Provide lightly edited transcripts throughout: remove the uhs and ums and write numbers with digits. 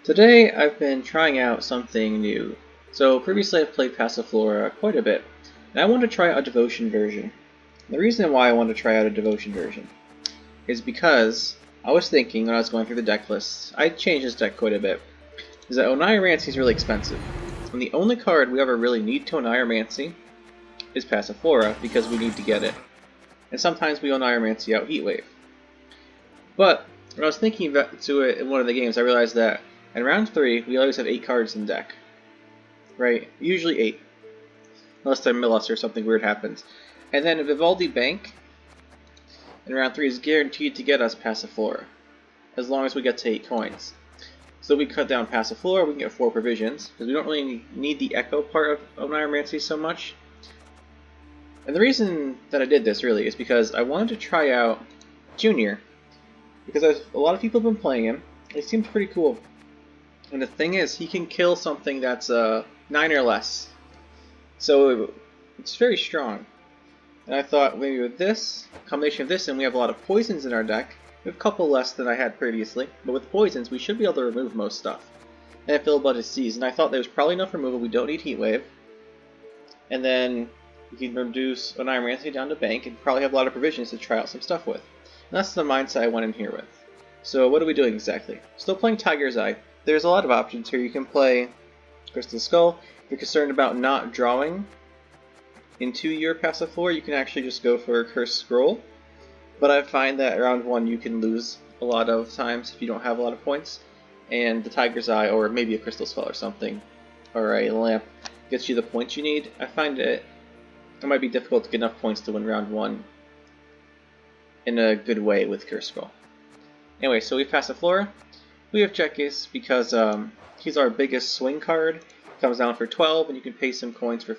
Today I've been trying out something new. So previously I've played Passiflora quite a bit, and I want to try out a devotion version. The reason why I want to try out a devotion version is because I was thinking when I was going through the deck lists, I changed this deck quite a bit, is that Onieromancy is really expensive. And the only card we ever really need to Onieromancy is Passiflora because we need to get it. And sometimes we Onieromancy out Heatwave. But when I was thinking about to it in one of the games, I realized that in round 3, we always have 8 cards in deck. Right? Usually 8. Unless they mill us or something weird happens. And then Vivaldi Bank in round 3 is guaranteed to get us Passiflora, as long as we get to 8 coins. So we cut down Passiflora, we can get 4 provisions, because we don't really need the echo part of Onieromancy so much. And the reason that I did this really is because I wanted to try out Junior, because a lot of people have been playing him. He seems pretty cool. And the thing is, he can kill something that's 9 or less. So it's very strong. And I thought maybe with this, combination of this, and we have a lot of poisons in our deck. We have a couple less than I had previously. But with poisons, we should be able to remove most stuff. And I Phillipa I, and I thought there was probably enough removal. We don't need Heatwave. And then we can reduce Onieromancy down to Bank and probably have a lot of provisions to try out some stuff with. And that's the mindset I went in here with. So what are we doing exactly? Still playing Tiger's Eye. There's a lot of options here. You can play Crystal Skull. If you're concerned about not drawing into your Passiflora, you can actually just go for a Cursed Scroll. But I find that round 1 you can lose a lot of times if you don't have a lot of points. And the Tiger's Eye, or maybe a Crystal Skull or something, or a Lamp, gets you the points you need. I find it might be difficult to get enough points to win round 1 in a good way with Cursed Scroll. Anyway, so we have Passiflora. We have Jekis because he's our biggest swing card. Comes down for 12, and you can pay some coins for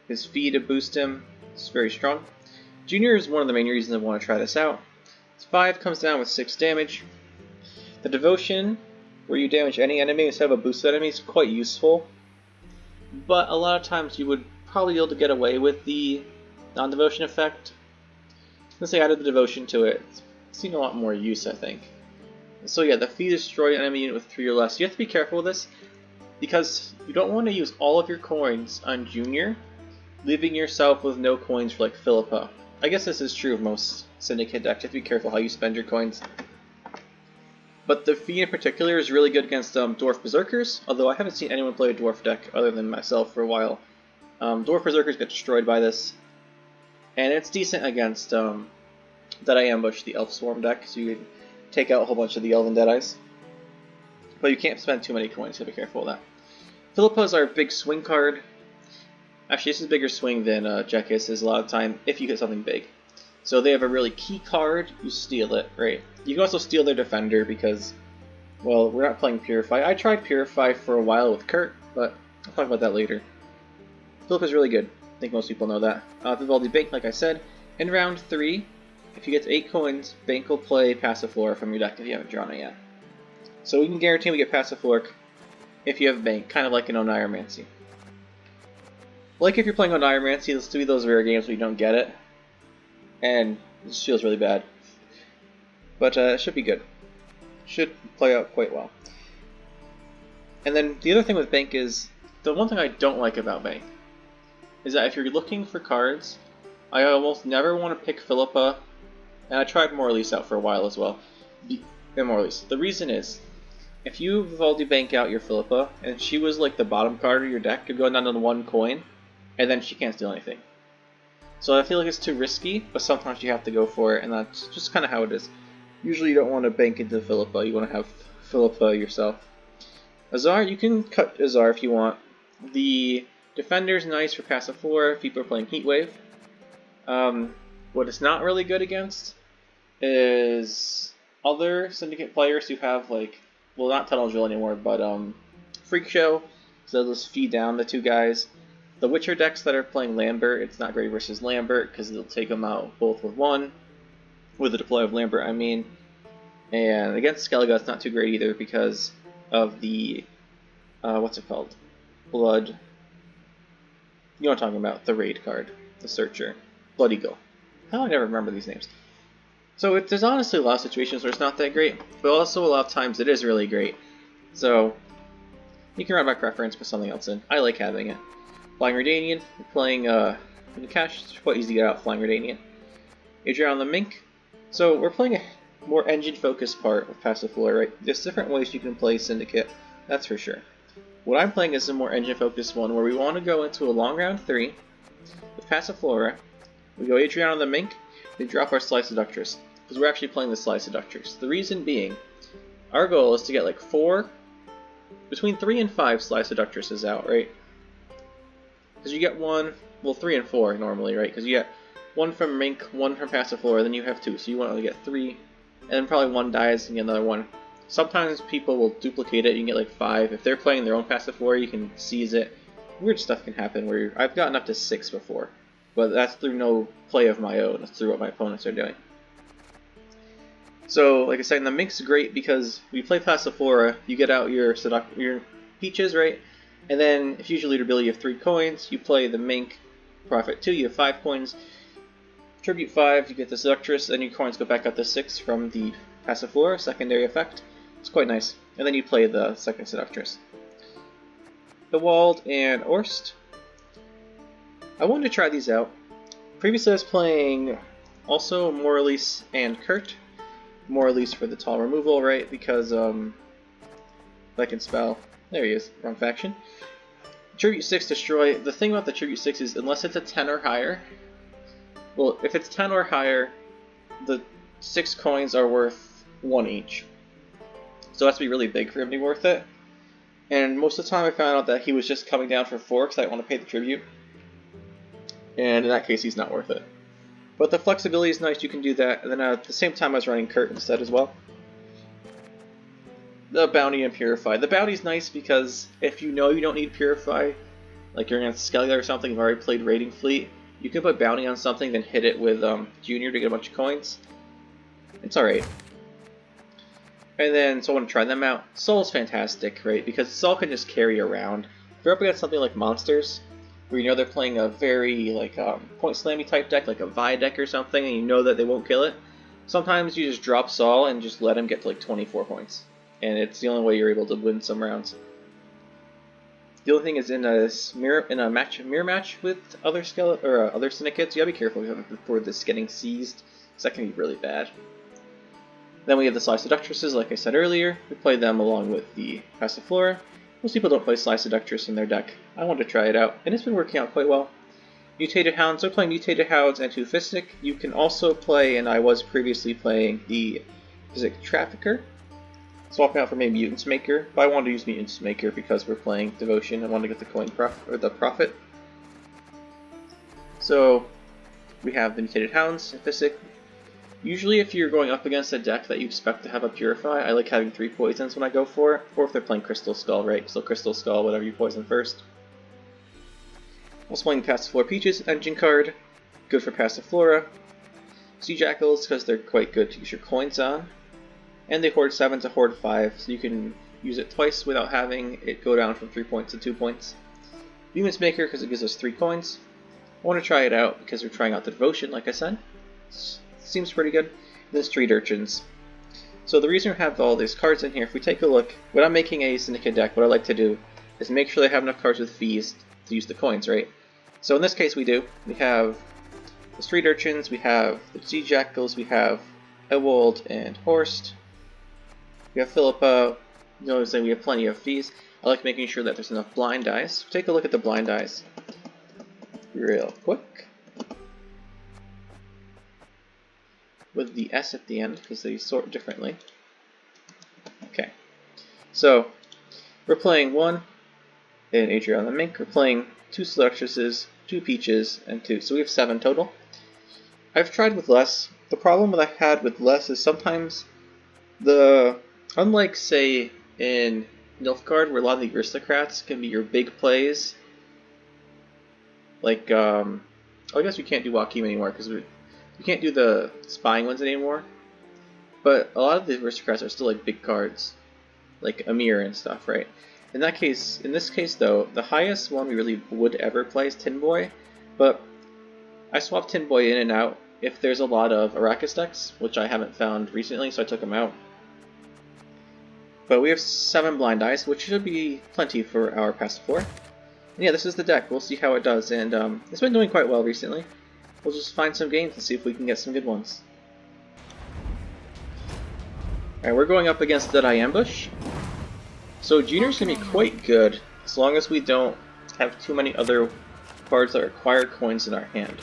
his fee to boost him. It's very strong. Junior is one of the main reasons I want to try this out. It's 5, comes down with 6 damage. The Devotion, where you damage any enemy instead of a boosted enemy, is quite useful. But a lot of times you would probably be able to get away with the non-devotion effect. Since they added the Devotion to it, it's seen a lot more use, I think. So yeah, the fee destroy an enemy unit with 3 or less. You have to be careful with this, because you don't want to use all of your coins on Junior, leaving yourself with no coins for like Phillipa. I guess this is true of most Syndicate decks. You have to be careful how you spend your coins. But the fee in particular is really good against Dwarf Berserkers, although I haven't seen anyone play a Dwarf deck other than myself for a while. Dwarf Berserkers get destroyed by this, and it's decent against Deadeye Ambush, the Elf Swarm deck, so you can take out a whole bunch of the Elven Deadeyes. But you can't spend too many coins, so be careful of that. Phillipa is our big swing card. Actually, this is a bigger swing than Jekis is a lot of time if you get something big. So they have a really key card, you steal it, right? You can also steal their Defender because, well, we're not playing Purify. I tried Purify for a while with Kurt, but I'll talk about that later. Phillipa is really good. I think most people know that. Vivaldi Bank, like I said. In round 3, if you get to 8 coins, Bank will play Passiflora from your deck if you haven't drawn it yet. So we can guarantee we get Passiflora if you have Bank, kind of like an Onieromancy. Like if you're playing Onieromancy, this will be those rare games where you don't get it, and this feels really bad. But it should be good. Should play out quite well. And then the other thing with Bank is, the one thing I don't like about Bank is that if you're looking for cards, I almost never want to pick Phillipa, and I tried Morlise out for a while as well. Morlise. The reason is, if you Vivaldi Bank out your Phillipa, and she was like the bottom card of your deck, you're going down to 1 coin, and then she can't steal anything. So I feel like it's too risky, but sometimes you have to go for it, and that's just kind of how it is. Usually you don't want to bank into Phillipa, you want to have Phillipa yourself. Azar, you can cut Azar if you want. The Defender's nice for Passiflora if people are playing Heatwave. What it's not really good against is other Syndicate players who have, like, well, not Tunnel Drill anymore, but Freak Show, so they'll just feed down the 2 guys. The Witcher decks that are playing Lambert, it's not great versus Lambert, because it'll take them out both with 1, with the deploy of Lambert, I mean. And against Skellege, it's not too great either, because of the, what's it called? Blood. You know what I'm talking about, the Raid card, the Searcher. Blood Eagle. How do I never remember these names? So there's honestly a lot of situations where it's not that great, but also a lot of times it is really great. So you can run by preference, put something else in. I like having it. Flying Redanian, we're playing in the cache, it's quite easy to get out Flying Redanian. Adrian the Mink. So we're playing a more engine-focused part of Passiflora, right? There's different ways you can play Syndicate, that's for sure. What I'm playing is a more engine-focused one where we want to go into a long round 3 with Passiflora. We go Adrian the Mink, we drop our Sly Seductress, because we're actually playing the Sly Seductress. The reason being, our goal is to get like between 3 and 5 Sly Seductresses out, right? Because you get 1, well 3 and 4 normally, right? Because you get 1 from Mink, 1 from Passiflora, then you have 2, so you want to get 3, and then probably 1 dies and you get another 1. Sometimes people will duplicate it, you can get like 5. If they're playing their own Passiflora, you can seize it. Weird stuff can happen where I've gotten up to 6 before, but that's through no play of my own, that's through what my opponents are doing. So, like I said, the Mink's great because we play Passiflora, you get out your Peaches, right? And then, if you use your leader ability, you have 3 coins, you play the Mink, profit 2, you have 5 coins, tribute 5, you get the Seductress, and your coins go back up to 6 from the Passiflora, secondary effect. It's quite nice. And then you play the second Seductress. Ewald and Horst. I wanted to try these out. Previously I was playing also Moralise and Kurt. Moralise for the tall removal, right? Because I can spell. There he is, wrong faction. Tribute 6 destroy. The thing about the Tribute 6 is unless it's a 10 or higher, well, if it's 10 or higher, the 6 coins are worth 1 each. So it has to be really big for him to be worth it. And most of the time I found out that he was just coming down for 4 because I didn't want to pay the tribute. And in that case he's not worth it. But the flexibility is nice, you can do that. And then at the same time I was running Kurt instead as well. The Bounty and Purify. The Bounty is nice because if you know you don't need Purify, like you're against Skellege or something, you've already played Raiding Fleet, you can put Bounty on something, then hit it with Junior to get a bunch of coins. It's alright. And then, so I want to try them out. Soul's fantastic, right? Because Soul can just carry around. If you're up against something like Monsters, where you know they're playing a very point slammy type deck, like a Vi deck or something, and you know that they won't kill it, sometimes you just drop Saul and just let him get to like 24 points. And it's the only way you're able to win some rounds. The only thing is in a mirror match with other other syndicates, you gotta be careful before this getting seized, because that can be really bad. Then we have the Sly Seductresses, like I said earlier. We play them along with the Passiflora. Most people don't play Sly Seductress in their deck. I wanted to try it out, and it's been working out quite well. Mutated Hounds, so playing Mutated Hounds and Two-Fistic. You can also play, and I was previously playing the Untitled Chapter, swapping out for maybe Mutants Maker, but I wanted to use Mutants Maker because we're playing Devotion. I wanted to get the coin profit. So we have the Mutated Hounds and Fistic. Usually if you're going up against a deck that you expect to have a Purify, I like having 3 poisons when I go for it, or if they're playing Crystal Skull, right? So Crystal Skull, whatever you poison first. Also playing Passiflora Peaches, engine card, good for Passiflora. Sea Jackals, because they're quite good to use your coins on. And they hoard 7 to hoard 5, so you can use it twice without having it go down from 3 points to 2 points. Mutants Maker, because it gives us 3 coins. I want to try it out because we're trying out the Devotion, like I said. Seems pretty good. Then Street Urchins. So the reason we have all these cards in here, if we take a look, when I'm making a Syndicate deck, what I like to do is make sure they have enough cards with fees to use the coins, right? So in this case we do. We have the Street Urchins, we have the Sea Jackals, we have Ewald and Horst. We have Phillipa. Notice that we have plenty of fees. I like making sure that there's enough blind dice. Take a look at the blind dice real quick. With the S at the end, because they sort differently. Okay, so we're playing 1 in Adrian the Mink. We're playing 2 Seductresses, 2 Peaches, and 2. So we have 7 total. I've tried with less. The problem that I had with less is sometimes unlike say in Nilfgaard, where a lot of the aristocrats can be your big plays. Like I guess we can't do Joachim anymore because we can't do the spying ones anymore, but a lot of the aristocrats are still like big cards, like Amir and stuff, right? In this case though, the highest one we really would ever play is Tin Boy, but I swap Tin Boy in and out if there's a lot of Arrakis decks, which I haven't found recently, so I took them out. But we have 7 blind eyes, which should be plenty for our Passiflora. And yeah, this is the deck. We'll see how it does, and it's been doing quite well recently. We'll just find some games and see if we can get some good ones. Alright, we're going up against Deadeye Ambush. So Junior's going to be quite good, as long as we don't have too many other cards that require coins in our hand.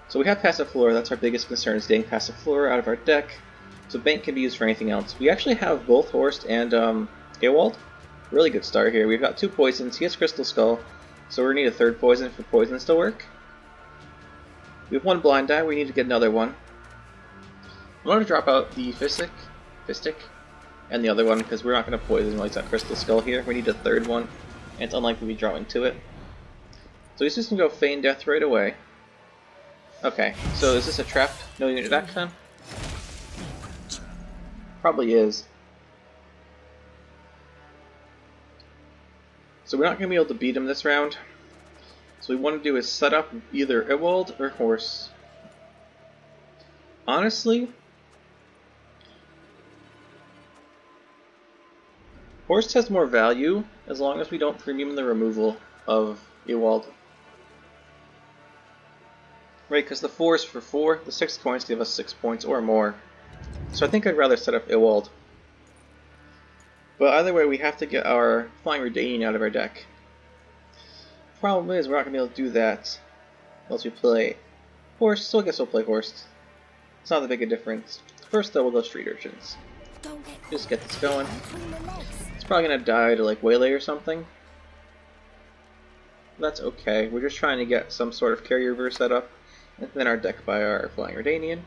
So we have Passiflora, that's our biggest concern, is getting Passiflora out of our deck. So Bank can be used for anything else. We actually have both Horst and Ewald. Really good start here. We've got 2 poisons, he has Crystal Skull, so we're going to need a 3rd poison for poisons to work. We have 1 blind eye, we need to get another one. I'm going to drop out the Fistic, and the other one, because we're not going to poison like that Crystal Skull here. We need a 3rd one, and it's unlikely we'll be drawing to it. So he's just going to go Feign Death right away. Okay, so is this a trap? No unit deck then? Probably is. So we're not going to be able to beat him this round. So what we want to do is set up either Ewald or Horst. Honestly, Horst has more value as long as we don't premium the removal of Ewald. Right, because the 4 is for 4, the 6 coins give us 6 points or more. So I think I'd rather set up Ewald. But either way, we have to get our Flying Redanian out of our deck. Problem is, we're not going to be able to do that unless we play Horst, so I guess we'll play Horst. It's not that big a difference. First though, we'll go Street Urchins. Just get this going. It's probably going to die to like Waylay or something. That's okay, we're just trying to get some sort of carrier verse set up, and then our deck by our Flying Redanian.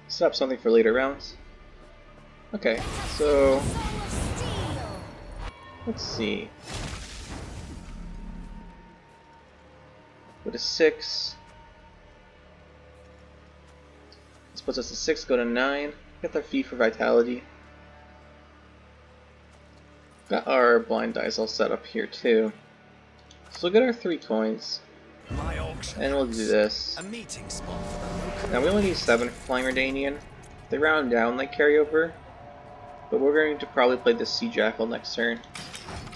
Set up something for later rounds. Okay, so let's see. Go to 6. This puts us to 6, go to 9. Get our fee for Vitality. Got our blind dice all set up here too. So we'll get our 3 coins. And we'll do this. Now we only need 7 for Flying Redanian. If they round down like carry over. But we're going to probably play the Sea Jackal next turn.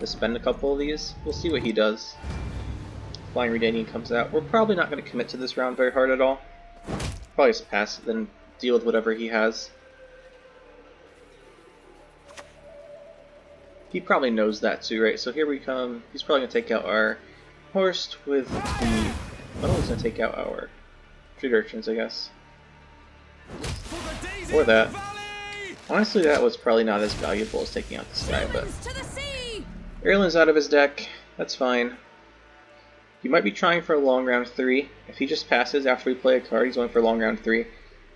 To spend a couple of these. We'll see what he does. Flying Redanian comes out. We're probably not going to commit to this round very hard at all. Probably just pass, then deal with whatever he has. He probably knows that too, right? So here we come. He's probably going to take out our Horst with the... I don't know, he's going to take out our Street Urchins, I guess. Or that. Honestly, that was probably not as valuable as taking out this guy, but... Erlen's out of his deck. That's fine. He might be trying for a long round 3. If he just passes after we play a card, he's going for a long round 3.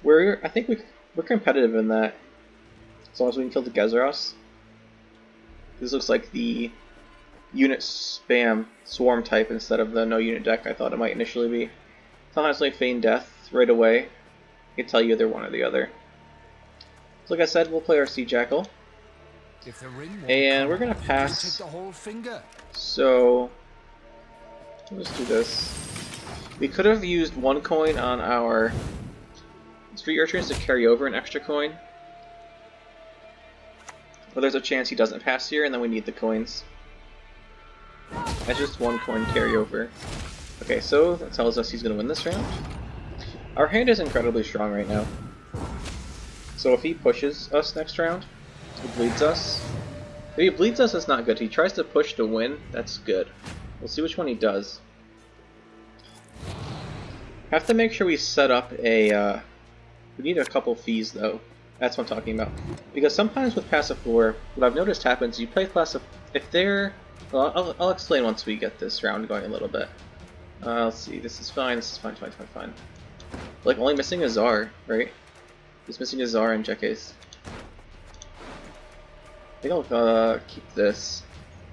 I think we're competitive in that. As long as we can kill the Gezeros. This looks like the unit spam swarm type instead of the no unit deck I thought it might initially be. Sometimes I Feign Death right away. I can tell you either one or the other. So like I said, we'll play our Sea Jackal. And we're going to pass. So let's do this. We could have used 1 coin on our Street Urchins to carry over an extra coin. But there's a chance he doesn't pass here, and then we need the coins. That's just 1 coin carryover. Okay, so that tells us he's going to win this round. Our hand is incredibly strong right now. So if he pushes us next round, he bleeds us. If he bleeds us, that's not good. If he tries to push to win, that's good. We'll see which one he does. Have to make sure we set up a... we need a couple fees, though. That's what I'm talking about. Because sometimes with Passiflora, what I've noticed happens, you play if they're... Well, I'll explain once we get this round going a little bit. Let's see, this is fine, fine. Like, only missing a Czar, right? Just missing a Czar and Jekes. I think I'll keep this.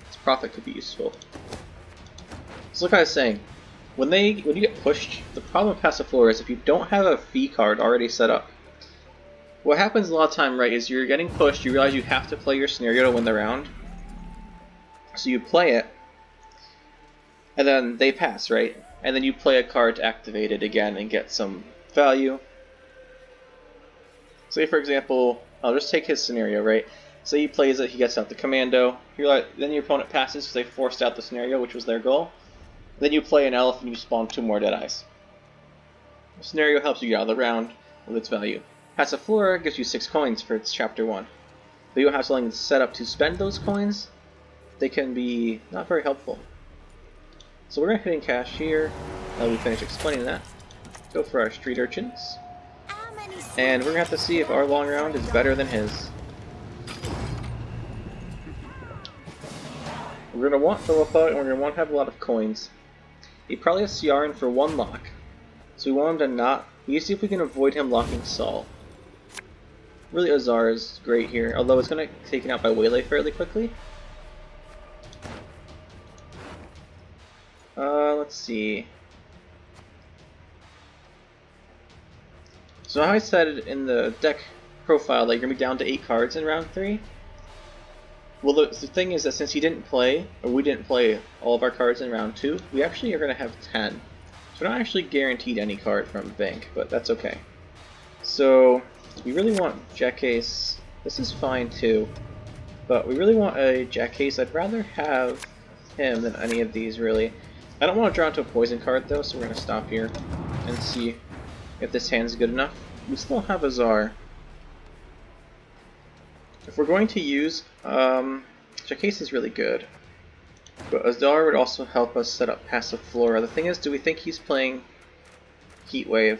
This profit could be useful. So like I was saying, when you get pushed, the problem with Passiflora is if you don't have a fee card already set up, what happens a lot of time, right, is you're getting pushed, you realize you have to play your scenario to win the round. So you play it, and then they pass, right? And then you play a card to activate it again and get some value. Say for example, I'll just take his scenario, right? So he plays it, he gets out the commando. Then your opponent passes because they forced out the scenario, which was their goal. Then you play an elf and you spawn 2 more Deadeyes. The scenario helps you get out of the round with its value. Passiflora gives you 6 coins for its chapter 1. But you don't have something set up to spend those coins. They can be not very helpful. So we're going to hit in cash here. Now we finish explaining that. Go for our street urchins. And we're going to have to see if our long round is better than his. We're going to want Phillipa, and we're going to want to have a lot of coins. He probably has CR in for 1 lock. So we want him to not... We need to see if we can avoid him locking Saul. Really, Azar is great here, although it's going to get taken out by Waylay fairly quickly. Let's see. So how I said it in the deck profile that you're going to be down to 8 cards in round 3. Well, the thing is that since he didn't play, or we didn't play all of our cards in round 2, we actually are going to have 10. So we're not actually guaranteed any card from Bank, but that's okay. So we really want Jack Case. This is fine too, but we really want a Jack Case. I'd rather have him than any of these, really. I don't want to draw into a poison card though, so we're going to stop here and see if this hand's good enough. We still have Azar. If we're going to use, Jack Case is really good, but Azar would also help us set up Passiflora. The thing is, do we think he's playing Heatwave?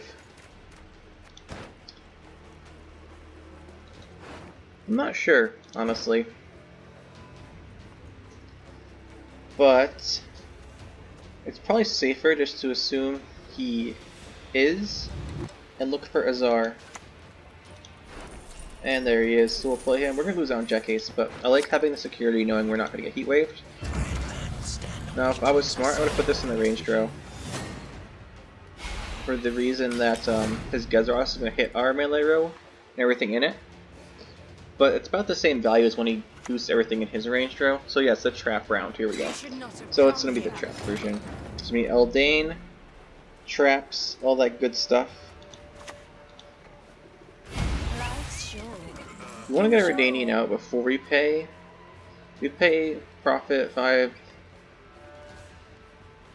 I'm not sure, honestly. But it's probably safer just to assume he is and look for Azar. And there he is, so we'll play him. We're going to lose out on Jack Ace, but I like having the security knowing we're not going to get Heatwaved. Now, if I was smart, I would have put this in the ranged row. For the reason that his Gezeros is going to hit our melee row and everything in it. But it's about the same value as when he boosts everything in his ranged row. So yeah, it's the trap round. Here we go. So it's going to be the trap version. It's going to be Eldane, traps, all that good stuff. We want to get a Redanian out before we pay. We pay profit 5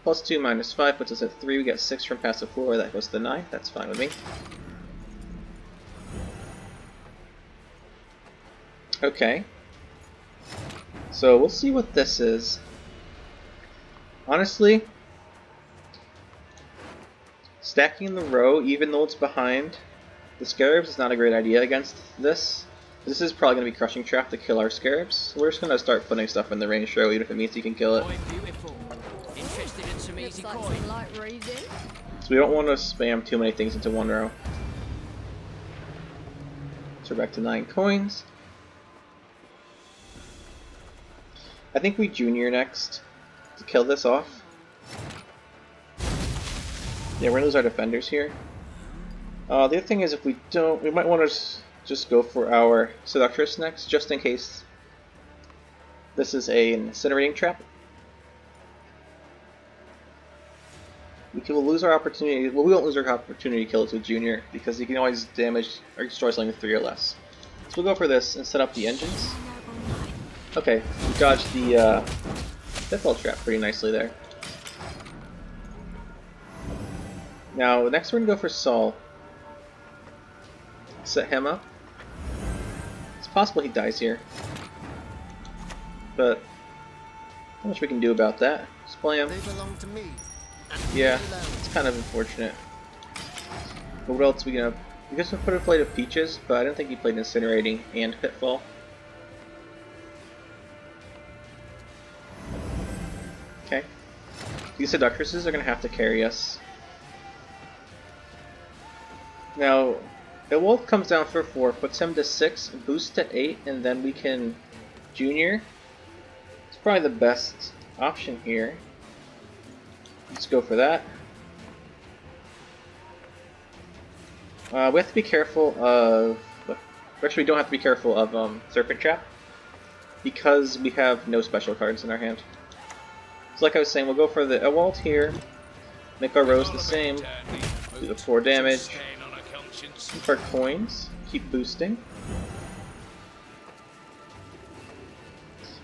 plus 2 minus 5 puts us at 3. We get 6 from Passiflora. That goes to 9. That's fine with me. Okay. So we'll see what this is. Honestly, stacking the row, even though it's behind the Scarabs, is not a great idea against this. This is probably going to be Crushing Trap to kill our Scarabs. So we're just going to start putting stuff in the range row, even if it means you can kill it. So we don't want to spam too many things into one row. So we're back to 9 coins. I think we Junior next to kill this off. Yeah, we're going to lose our defenders here. The other thing is if we don't, we might want to just go for our Seductress next, just in case this is an incinerating trap. We'll lose our opportunity. Well, we won't lose our opportunity to kill it with Junior because he can always damage or destroy something with 3 or less. So we'll go for this and set up the engines. Okay, we dodged the Pitfall Trap pretty nicely there. Now, next we're going to go for Saul. Set him up. It's possible he dies here. But, not much we can do about that. Just play him. Yeah, it's kind of unfortunate. But what else are we going to... We guess we'll put a plate of Peaches, but I don't think he played Incinerating and Pitfall. Okay. These Seductresses are going to have to carry us. Now, Ewald comes down for 4, puts him to 6, boosts to 8, and then we can Junior. It's probably the best option here. Let's go for that. We have to be careful of... Actually, we don't have to be careful of Serpent Trap, because we have no special cards in our hand. So like I was saying, we'll go for the Ewald here, make our rows the same, do the 4 damage, keep our coins, keep boosting.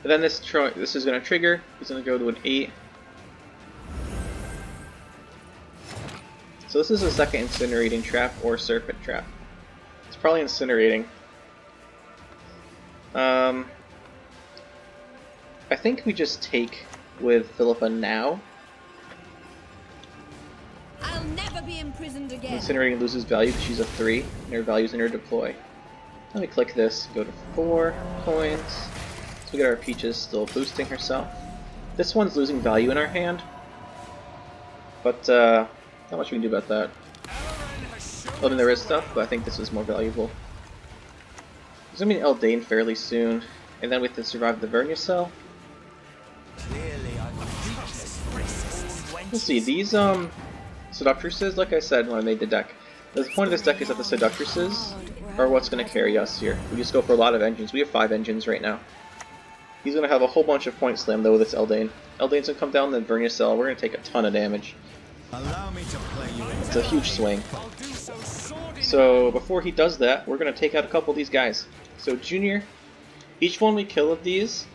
And then this is going to trigger. He's going to go to an 8. So this is a second incinerating trap or serpent trap. It's probably incinerating. I think we just take with Phillipa now. I'll never be imprisoned again. Incinerating loses value because she's a 3, and her value's in her deploy. Let me click this, go to 4 coins. So we get our Peaches still boosting herself. This one's losing value in our hand, but not much we can do about that. Other than there is stuff, but I think this is more valuable. There's gonna be an Eldain fairly soon, and then we have to survive the Vernusel. We'll see, these Seductresses, like I said when I made the deck, the point of this deck is that the Seductresses are what's going to carry us here. We just go for a lot of engines. We have 5 engines right now. He's going to have a whole bunch of point slam though with this Eldain. Eldain's going to come down, then Vernusel. We're going to take a ton of damage. It's a huge swing. So before he does that, we're going to take out a couple of these guys. So Junior, each one we kill of these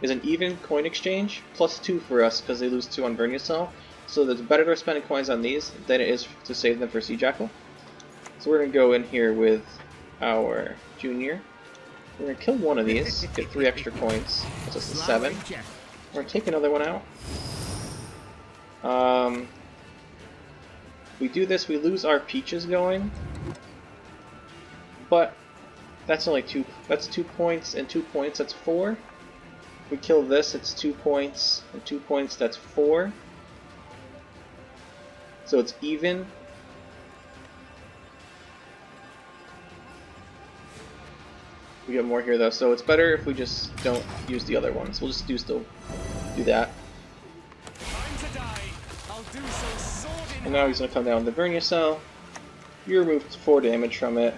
is an even coin exchange, plus 2 for us because they lose 2 on Vernusel. So it's better to spend coins on these than it is to save them for Sea Jackal. So we're going to go in here with our Junior. We're going to kill one of these, get 3 extra coins. That's just a 7. We're going to take another one out. We do this, we lose our Peaches going. But that's only 2. That's 2 points and 2 points, that's 4. We kill this, it's 2 points and 2 points, that's 4. So it's even. We get more here though, so it's better if we just don't use the other ones. We'll just still do that. And now he's going to come down with the Vernusel. You removed 4 damage from it.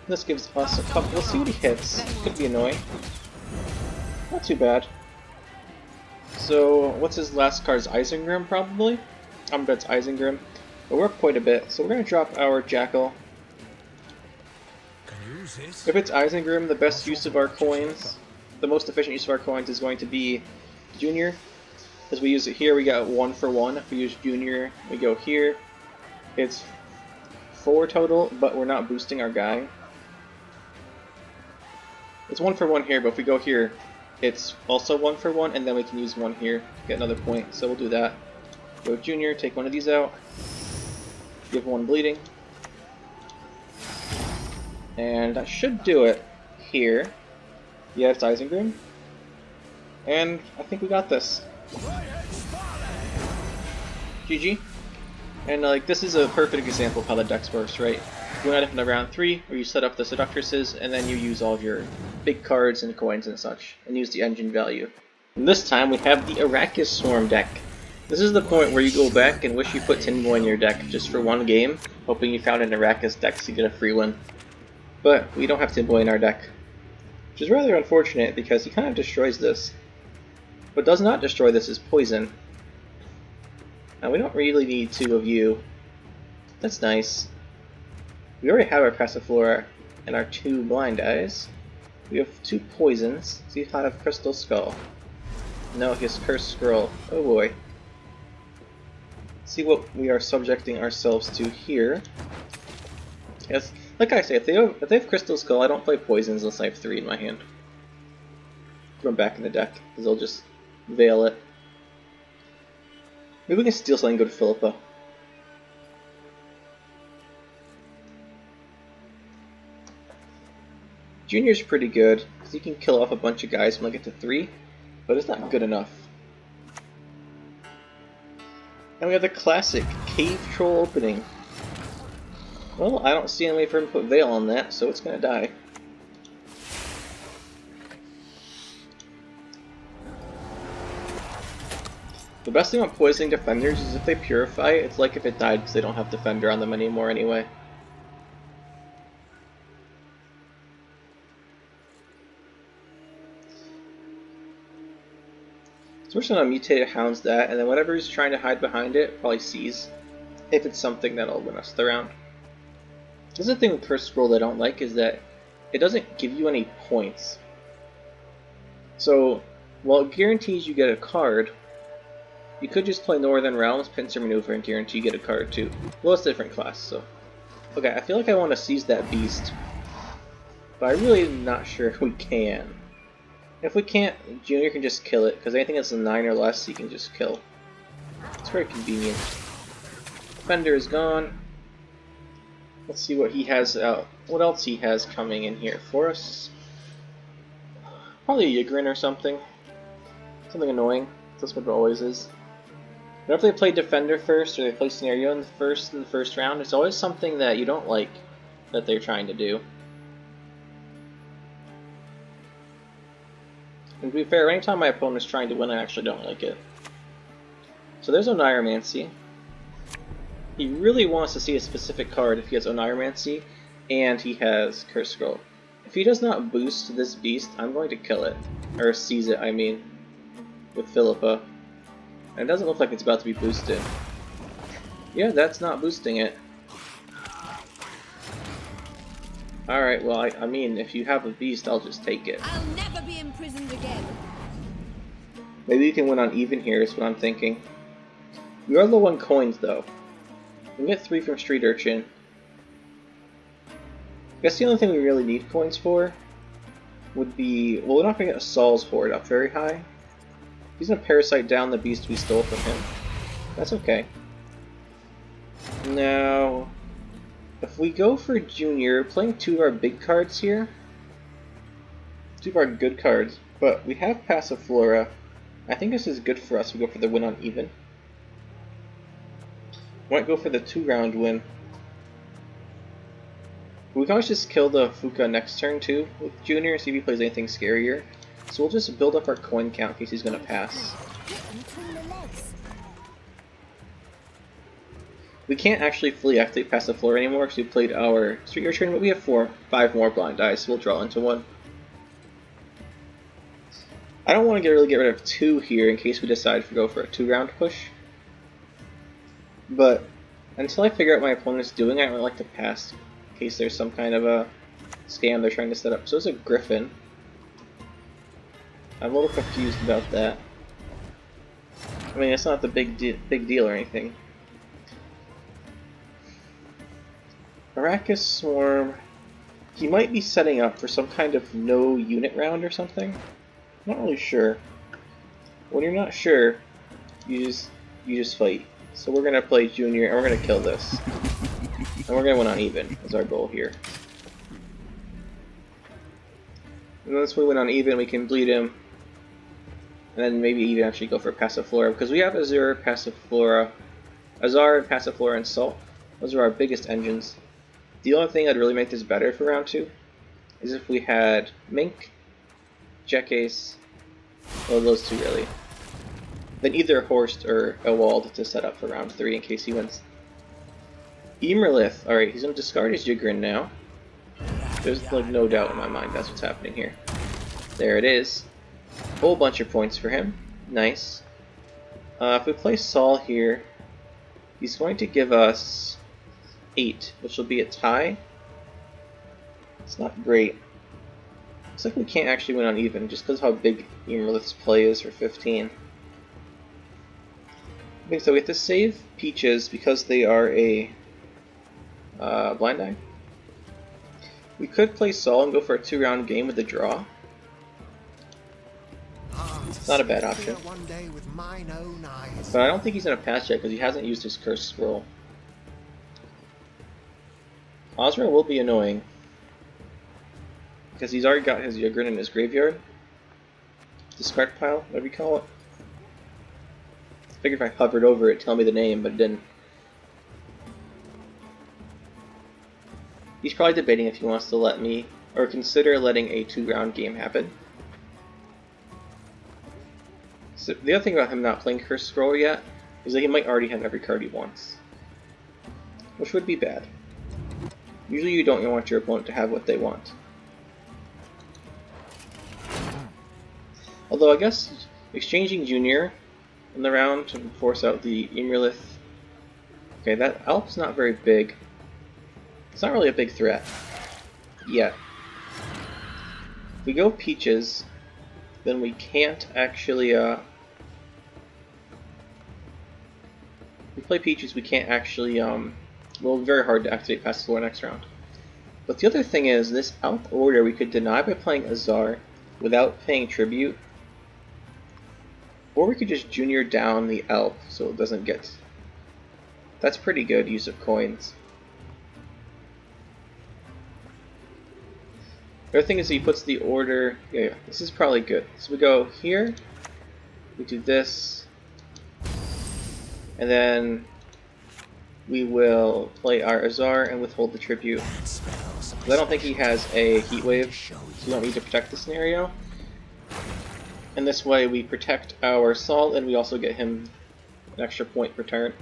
This gives us a couple. Let's see what he hits. Could be annoying. Not too bad. So, what's his last card? Is Isengrim, probably? I'm bet it's Isengrim. But we're up quite a bit, so we're going to drop our Jackal. If it's Isengrim, the best use of our coins, the most efficient use of our coins is going to be Junior. As we use it here, we got 1 for 1. If we use Junior, we go here. It's 4 total, but we're not boosting our guy. It's 1 for 1 here, but if we go here, it's also 1 for 1, and then we can use 1 here to get another point. So we'll do that. Go Junior, take one of these out. Give 1 bleeding. And that should do it here. Yeah, it's Isengrim. And I think we got this. GG. And like this is a perfect example of how the decks works, right? You end up in the round 3 where you set up the Seductresses and then you use all of your big cards and coins and such and use the engine value. And this time we have the Arrakis Swarm deck. This is the point where you go back and wish you put Tin Boy in your deck just for 1 game, hoping you found an Arrakis deck so you get a free win. But we don't have Tin Boy in our deck, which is rather unfortunate because he kind of destroys this. What does not destroy this is poison. Now we don't really need 2 of you. That's nice. We already have our Passiflora and our 2 blind eyes. We have 2 poisons. So he's have Crystal Skull. No, he has Cursed Scroll. Oh boy. See what we are subjecting ourselves to here. Yes, like I say, if they have Crystal Skull, I don't play poisons unless I have 3 in my hand. Throw them back in the deck, because they'll just veil it. Maybe we can steal something and go to Phillipa. Junior's pretty good, because he can kill off a bunch of guys when I get to 3, but it's not good enough. And we have the classic Cave Troll opening. Well, I don't see any way for him to put Veil on that, so it's going to die. The best thing about poisoning defenders is if they purify, it's like if it died because they don't have defender on them anymore anyway. So we're just going to Mutated Hounds that, and then whatever he's trying to hide behind it probably sees. If it's something that'll win us the round. This is the thing with Cursed Scroll that I don't like, is that it doesn't give you any points. So, while it guarantees you get a card, you could just play Northern Realms, Pincer Maneuver, and guarantee you get a card too. Well, it's a different class, so. Okay, I feel like I want to seize that beast, but I'm really not sure if we can. If we can't, Junior can just kill it, because anything that's a 9 or less, he can just kill. It's very convenient. Defender is gone. Let's see what he has out. What else he has coming in here for us? Probably a Ygritte or something. Something annoying. That's what it always is. Whenever they play Defender first, or they play Scenario in the first round, it's always something that you don't like that they're trying to do. And to be fair, anytime my opponent is trying to win, I actually don't like it. So there's Onieromancy. He really wants to see a specific card if he has Onieromancy, and he has Curse Scroll. If he does not boost this beast, I'm going to kill it. Or seize it, I mean. With Phillipa. And it doesn't look like it's about to be boosted. Yeah, that's not boosting it. Alright, well, I mean, if you have a beast, I'll just take it. I'll never be imprisoned again. Maybe you can win on even here, is what I'm thinking. We are low on coins, though. We can get 3 from Street Urchin. I guess the only thing we really need coins for would be... Well, we're not going to get Saul's Hoard up very high. He's going to Parasite down the beast we stole from him. That's okay. Now, if we go for Junior, playing 2 of our big cards here. 2 of our good cards. But we have Passiflora. I think this is good for us. We go for the win on even. Might go for the 2-round win. We can always just kill the Fuka next turn too with Junior, see if he plays anything scarier. So we'll just build up our coin count in case he's going to pass. We can't actually fully activate Passiflora anymore because we played our Street Urchin, but we have 5 more blind eyes, so we'll draw into 1. I don't want to really get rid of 2 here in case we decide to go for a 2-round push. But until I figure out what my opponent's doing, I would like to pass in case there's some kind of a scam they're trying to set up. So it's a Griffin. I'm a little confused about that. I mean, it's not the big deal or anything. Arrakis Swarm. He might be setting up for some kind of no unit round or something. I'm not really sure. When you're not sure, you just fight. So we're gonna play Junior and we're gonna kill this. And we're gonna win on even, is our goal here. And once we win on even, we can bleed him. And then maybe even actually go for Passiflora, because we have Azure, Passiflora, Azar, Passiflora, and Salt. Those are our biggest engines. The only thing that'd really make this better for round 2 is if we had Mink, Jekace, well, those 2 really. Then either Horst or Ewald to set up for round 3 in case he wins. Emerlith, alright, he's going to discard his Ygritte now. There's like no doubt in my mind that's what's happening here. There it is. Whole bunch of points for him. Nice. If we play Saul here, he's going to give us 8, which will be a tie. It's not great. Looks like we can't actually win on even, just because of how big Emerlith's play is for 15. Okay, so we have to save Peaches because they are a blind eye. We could play Saul and go for a 2-round game with a draw. It's not a bad option. But I don't think he's going to pass yet because he hasn't used his Curse Scroll. Osra will be annoying because he's already got his Ygritte in his graveyard. Discard pile, whatever you call it. I figured if I hovered over it, tell me the name, but it didn't. He's probably debating if he wants to let me, or consider letting a 2-round game happen. So the other thing about him not playing Curse Scroll yet is that he might already have every card he wants, which would be bad. Usually you don't want your opponent to have what they want. Although I guess exchanging Junior in the round to force out the Emerlith. Okay, that Alp's not very big. It's not really a big threat. Yet. If we go Peaches, then we can't actually, if we play Peaches, we can't actually, well, very hard to activate Passiflora next round. But the other thing is, this out order we could deny by playing Azar without paying tribute, or we could just junior down the elf so it doesn't get. That's pretty good use of coins. The other thing is he puts the order. Yeah, this is probably good. So we go here, we do this, and then we will play our Azar and withhold the tribute. I don't think he has a Heatwave, so we don't need to protect the scenario. And this way we protect our Sol, and we also get him an extra point per turn.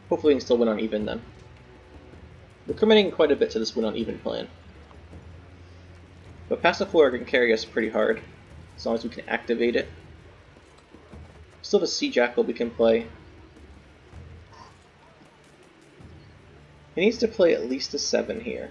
Hopefully we can still win on even then. We're committing quite a bit to this win on even plan. But Passiflora can carry us pretty hard, as long as we can activate it. Still have a Sea Jackal we can play. He needs to play at least a 7 here.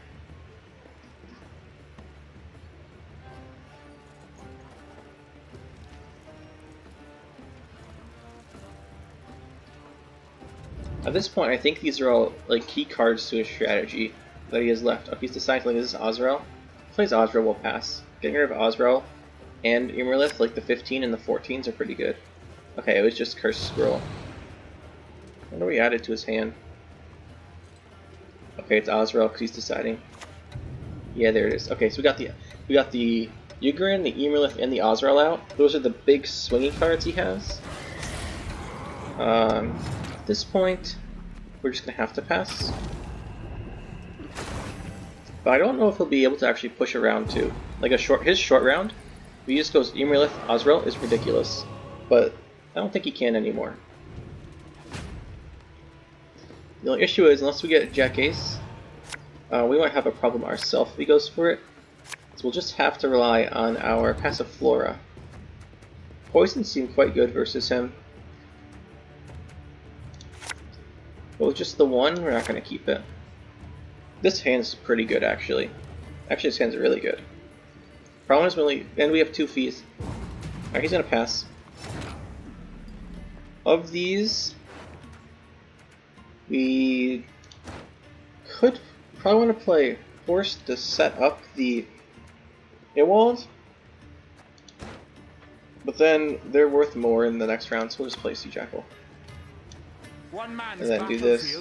At this point, I think these are all like key cards to his strategy that he has left. Oh, he's deciding to play this Azrael. If he plays Azrael, we'll pass. Getting rid of Azrael and Emerlith, like the 15 and the 14s, are pretty good. Okay, it was just Cursed Scroll. I wonder what he added to his hand. Okay, it's Azrael because he's deciding. Yeah, there it is. Okay, so we got the Ygritte, the Emerlith, and the Azrael out. Those are the big swingy cards he has. At this point, we're just gonna have to pass. But I don't know if he'll be able to actually push around too. Like his short round, if he just goes Emerlith, Azrael, is ridiculous. But I don't think he can anymore. The only issue is, unless we get Jack Ace, we might have a problem ourselves if he goes for it. So we'll just have to rely on our Passiflora. Poison seemed quite good versus him. But with just the one, we're not going to keep it. This hand's pretty good, actually. Actually, this hand's really good. Problem is, and we have 2 fees. Alright, he's going to pass. Of these, we could probably want to play Horst to set up the Ewald, but then they're worth more in the next round, so we'll just play Sea Jackal. And then do this.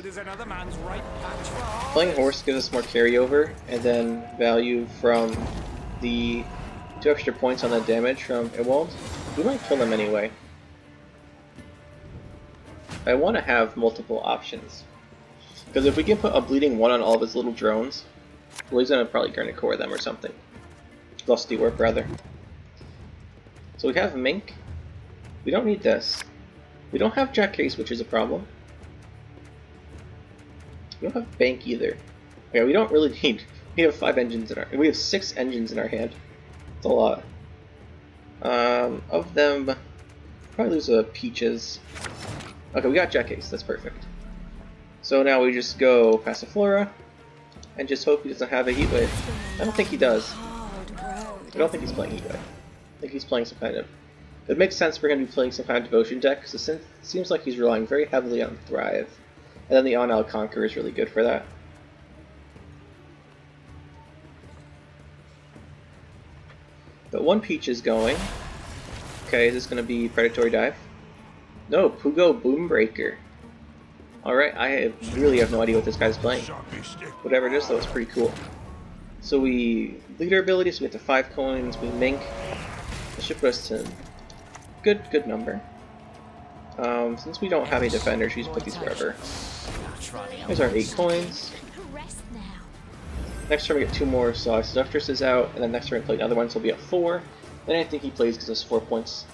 Playing Horst gives us more carryover, and then value from the 2 extra points on the damage from Ewald. We might kill them anyway. I want to have multiple options. Because if we can put a bleeding 1 on all of his little drones, well, he's going to probably Garnicore them or something. Lusty Warp, rather. So we have Mink. We don't need this. We don't have Jack Case, which is a problem. We don't have Bank either. Okay, we don't really need. We have 5 engines in our. We have 6 engines in our hand. It's a lot. Of them, probably lose a Peaches. Okay, we got Jack Ace. That's perfect. So now we just go Passiflora and just hope he doesn't have a Heatwave. I don't think he does. I don't think he's playing Heatwave. I think he's playing some kind of. It makes sense for him to be playing some kind of Devotion deck because it seems like he's relying very heavily on Thrive. And then the On-Al Conqueror is really good for that. But 1 Peach is going. Okay, is this going to be Predatory Dive? No, Pugo Boombreaker. Alright, I really have no idea what this guy's playing. Whatever it is, though, it's pretty cool. So we lead our ability, so we get to 5 coins, we Mink. That should put us to good number. Since we don't have any defenders, we just put these wherever. There's our 8 coins. Next turn we get 2 more Sly Seductresses out, and then next turn we play another one, so we'll be at 4. Then anything he plays gives us 4 points.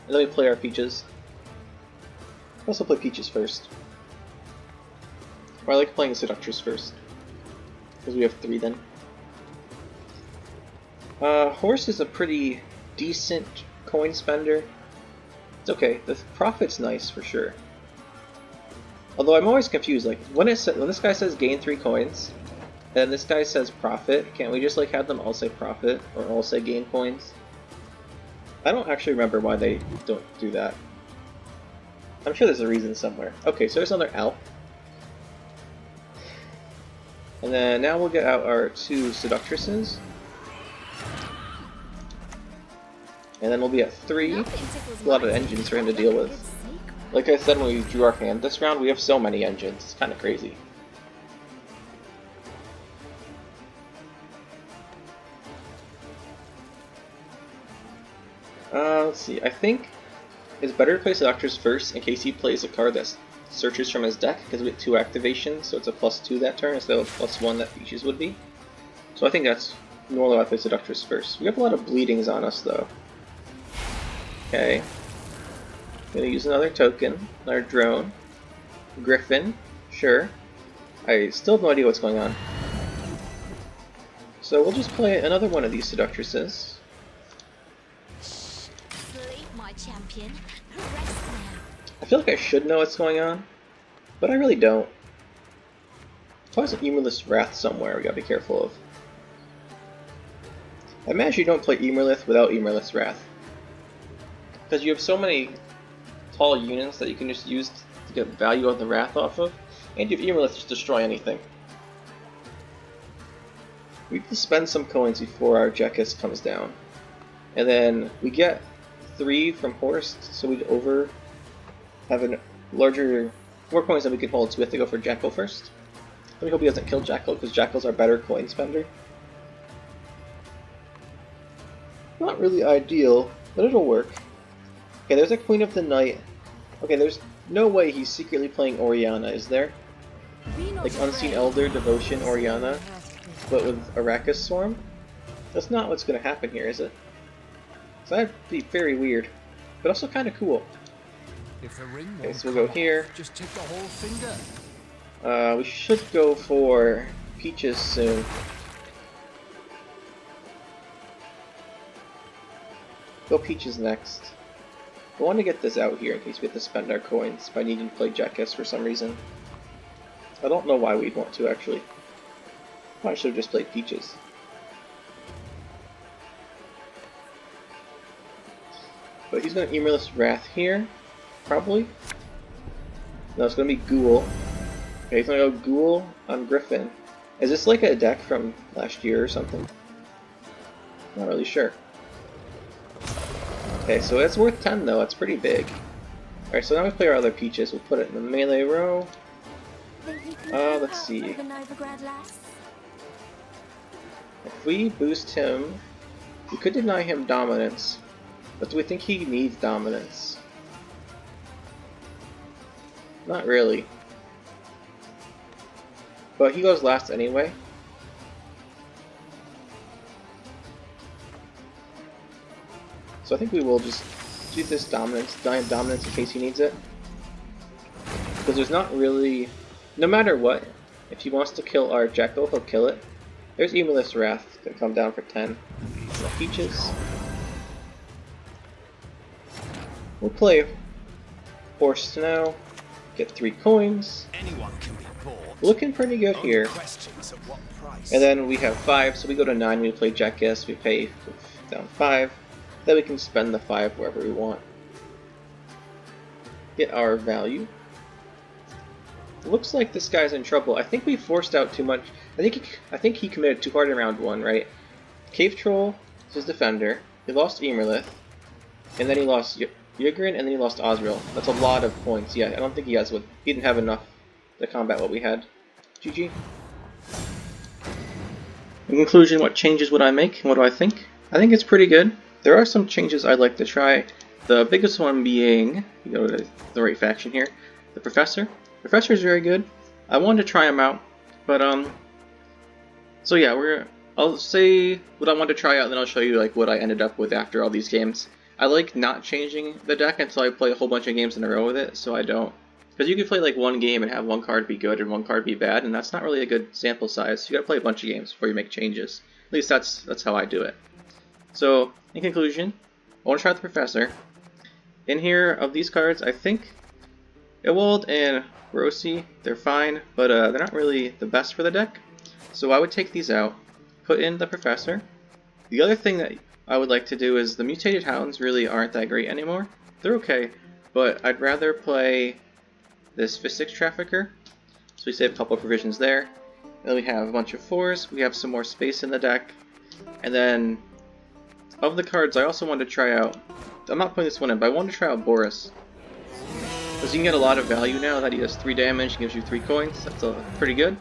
And then we play our Peaches. We'll also play Peaches first. Or I like playing the Seductress first. Because we have 3 then. Horse is a pretty decent coin spender. It's okay. The profit's nice for sure. Although I'm always confused, like when this guy says gain 3 coins, And this guy says profit. Can't we just like have them all say profit or all say gain coins? I don't actually remember why they don't do that. I'm sure there's a reason somewhere. Okay, so there's another Alp. And then now we'll get out our 2 Seductresses. And then we'll be at 3. A lot of engines for him to deal with. Like I said when we drew our hand this round, we have so many engines. It's kind of crazy. Let's see. I think it's better to play Seductress first in case he plays a card that searches from his deck, because we get 2 activations, so it's a +2 that turn instead of +1 that Peaches would be. So I think that's normally why I play Seductress first. We have a lot of bleedings on us though. Okay. Gonna use another token, another drone. Griffin, sure. I still have no idea what's going on. So we'll just play another one of these Seductresses. Champion. I feel like I should know what's going on, but I really don't. There's always an Emerlith Wrath somewhere we gotta be careful of. I imagine you don't play Emerlith without Emerlith Wrath, because you have so many tall units that you can just use to get value of the Wrath off of, and you have Emerlith just destroy anything. We need to spend some coins before our Jekkus comes down, and then we get 3 from Horst, so we'd have a larger, more coins than we can hold, so we have to go for Jackal first. Let me hope he doesn't kill Jackal, because Jackal's our better coin spender. Not really ideal, but it'll work. Okay, there's a Queen of the Night. Okay, there's no way he's secretly playing Oriana, is there? Like Unseen Elder, Devotion, Oriana, but with Arrakis Swarm? That's not what's going to happen here, is it? So that'd be very weird, but also kind of cool. Okay, so we'll go here. Just take the whole finger. We should go for Peaches soon. Go Peaches next. I want to get this out here in case we have to spend our coins by needing to play Jekkus for some reason. I don't know why we'd want to actually. I should have just played Peaches. But he's going to Emerlith Wrath here, probably. No, it's going to be Ghoul. Okay, he's going to go Ghoul on Griffin. Is this like a deck from last year or something? Not really sure. Okay, so it's worth 10 though, it's pretty big. Alright, so now we play our other Peaches. We'll put it in the melee row. Let's see. If we boost him, we could deny him dominance. But do we think he needs dominance? Not really. But he goes last anyway. So I think we will just do this dominance, deny him dominance in case he needs it. Because there's not really... No matter what, if he wants to kill our Jackal, he'll kill it. There's Emerlith Wrath to come down for 10. No Peaches. We'll play Horst now, get 3 coins. Anyone can be bought. Looking pretty good here. Questions at what price? And then we have 5, so we go to 9, we play Jekkus, we pay down 5. Then we can spend the 5 wherever we want. Get our value. Looks like this guy's in trouble. I think we forced out too much. I think he committed too hard in round 1, right? Cave Troll is his defender. He lost Emerlith. And then he lost Ygritte, and then he lost Osriel. That's a lot of points. Yeah, I don't think he has what he didn't have enough to combat what we had. GG. In conclusion, what changes would I make? What do I think? I think it's pretty good. There are some changes I'd like to try. The biggest one being, you go to the right faction here, the Professor. Professor is very good. I wanted to try him out, but so yeah, I'll say what I want to try out, and then I'll show you like what I ended up with after all these games. I like not changing the deck until I play a whole bunch of games in a row with it, so I don't. Because you can play like one game and have one card be good and one card be bad, and that's not really a good sample size. You gotta play a bunch of games before you make changes. At least that's how I do it. So, in conclusion, I want to try the Professor. In here, of these cards, I think Ewald and Rossi, they're fine, but they're not really the best for the deck. So I would take these out, put in the Professor. The other thing that I would like to do is the Mutated Hounds really aren't that great anymore. They're okay, but I'd rather play this Phillipa I Trafficker. So we save a couple of provisions there. Then we have a bunch of 4s, we have some more space in the deck. And then, of the cards I also wanted to try out, I'm not putting this one in, but I wanted to try out Boris. Because you can get a lot of value now that he does 3 damage, gives you 3 coins, that's pretty good.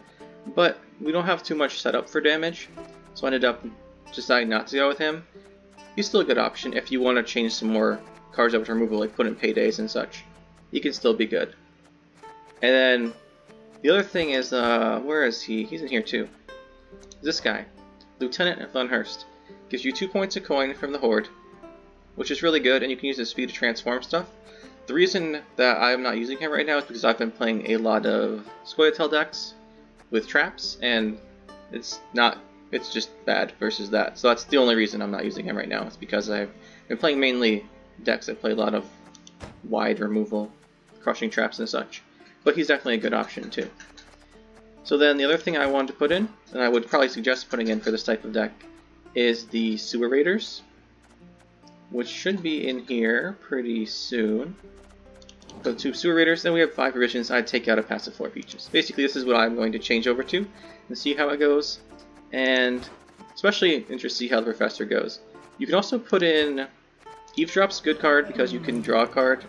But we don't have too much set up for damage, so I ended up deciding not to go with him. He's still a good option if you want to change some more cards over to removal, like put in paydays and such. He can still be good. And then, the other thing is, where is he? He's in here too. This guy, Lieutenant von Hurst. Gives you 2 points a coin from the Horde, which is really good, and you can use his speed to transform stuff. The reason that I'm not using him right now is because I've been playing a lot of Scoia'tael decks with traps, and it's just bad versus that. So that's the only reason I'm not using him right now. It's because I've been playing mainly decks that play a lot of wide removal, crushing traps and such. But he's definitely a good option too. So then the other thing I wanted to put in, and I would probably suggest putting in for this type of deck, is the Sewer Raiders, which should be in here pretty soon. So 2 Sewer Raiders, then we have 5 provisions. I'd take out a Passiflora Peaches. Basically this is what I'm going to change over to and see how it goes. And especially interested to see how the Professor goes. You can also put in Eavesdrop's good card because you can draw a card.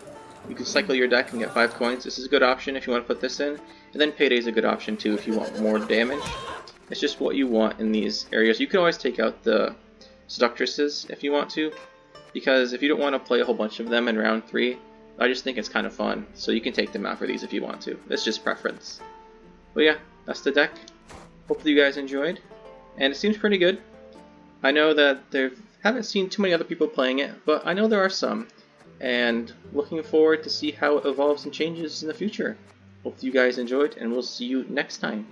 You can cycle your deck and get 5 coins. This is a good option if you want to put this in. And then Payday's a good option too if you want more damage. It's just what you want in these areas. You can always take out the Seductresses if you want to, because if you don't want to play a whole bunch of them in round 3, I just think it's kind of fun. So you can take them out for these if you want to. It's just preference. But yeah, that's the deck. Hopefully you guys enjoyed. And it seems pretty good. I know that haven't seen too many other people playing it, but I know there are some. And looking forward to see how it evolves and changes in the future. Hope you guys enjoyed, and we'll see you next time.